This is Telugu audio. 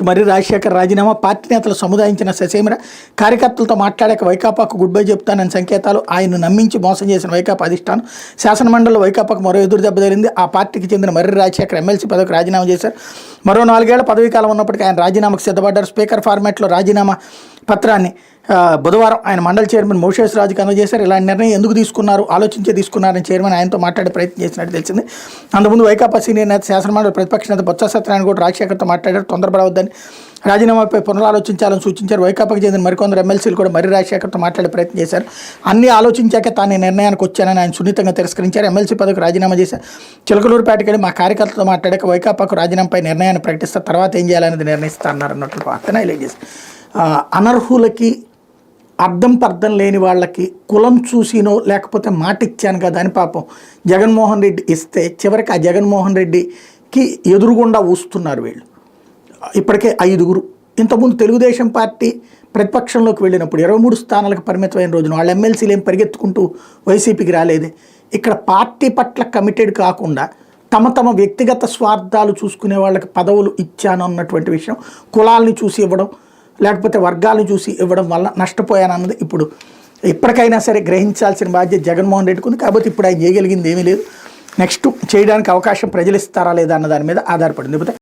వైకాపాలోకి మర్రి రాజశేఖర్ రాజీనామా, పార్టీ నేతలు సముదాయించిన ససేమిర, కార్యకర్తలతో మాట్లాడాక వైకాపాకు గుడ్ బై చెప్తానని సంకేతాలు, ఆయన్ను నమ్మించి మోసం చేసిన వైకాపా అధిష్టానం, శాసనమండలిలో వైకాపాకు మరో ఎదురు దెబ్బ తగిలింది. ఆ పార్టీకి చెందిన మర్రి రాజశేఖర్ ఎమ్మెల్సీ పదవికి రాజీనామా చేశారు. మరో 4 ఏళ్ల పదవీకాలం ఉన్నప్పటికీ ఆయన రాజీనామాకు సిద్ధపడ్డారు. స్పీకర్ ఫార్మాట్లో రాజీనామా పత్రాన్ని బుధవారం ఆయన మండలి చైర్మన్ మోషేస్ రాజుకి అందజేశారు. ఇలాంటి నిర్ణయం ఎందుకు తీసుకున్నారని చైర్మన్ ఆయనతో మాట్లాడే ప్రయత్నం చేసినట్టు తెలిసింది. అంతకుముందు వైకాపా సీనియర్ నేత, శాసనమండలి ప్రతిపక్ష నేత బొత్స సత్యనారాయణ కూడా రాజశేఖర్తో మాట్లాడారు. తొందరపడవద్దని, రాజీనామాపై పునరాలోచించాలని సూచించారు. వైకాపాకి చెందిన మరికొందరు ఎమ్మెల్సీలు కూడా మర్రి రాజశేఖర్తో మాట్లాడే ప్రయత్నం చేశారు. అన్ని ఆలోచించాకే తాను నిర్ణయానికి వచ్చానని ఆయన సున్నితంగా తిరస్కరించారు. ఎమ్మెల్సీ పదవికి రాజీనామా చేశారు. చిలకలూరుపేటకి వెళ్ళి మా కార్యకర్తలతో మాట్లాడాక వైకాపాకు రాజీనామాపై నిర్ణయాన్ని ప్రకటిస్తారు, తర్వాత ఏం చేయాలనేది నిర్ణయిస్తారన్నట్లు వార్తను హైలైట్ చేశారు. అనర్హులకి, అర్థం లేని వాళ్ళకి కులం చూసినో లేకపోతే మాట ఇచ్చాను కదా అని పాపం జగన్మోహన్ రెడ్డి ఇస్తే చివరికి ఆ జగన్మోహన్ రెడ్డికి ఎదురుగుండా ఊస్తున్నారు వీళ్ళు. ఇప్పటికే 5గురు. ఇంతకుముందు తెలుగుదేశం పార్టీ ప్రతిపక్షంలోకి వెళ్ళినప్పుడు 23 స్థానాలకు పరిమితమైన రోజున వాళ్ళ ఎమ్మెల్సీలు ఏం పరిగెత్తుకుంటూ వైసీపీకి రాలేదే. ఇక్కడ పార్టీ పట్ల కమిటెడ్ కాకుండా తమ వ్యక్తిగత స్వార్థాలు చూసుకునే వాళ్ళకి పదవులు ఇచ్చాను అన్నటువంటి విషయం, కులాల్ని చూసి ఇవ్వడం లేకపోతే వర్గాలను చూసి ఇవ్వడం వల్ల నష్టపోయానన్నది ఇప్పుడు ఇప్పటికైనా సరే గ్రహించాల్సిన బాధ్యత జగన్మోహన్ రెడ్డికి ఉంది. కాబట్టి ఇప్పుడు ఆయన చేయగలిగింది ఏమీ లేదు. నెక్స్ట్ చేయడానికి అవకాశం ప్రజలు ఇస్తారా లేదా అన్న దాని మీద ఆధారపడింది.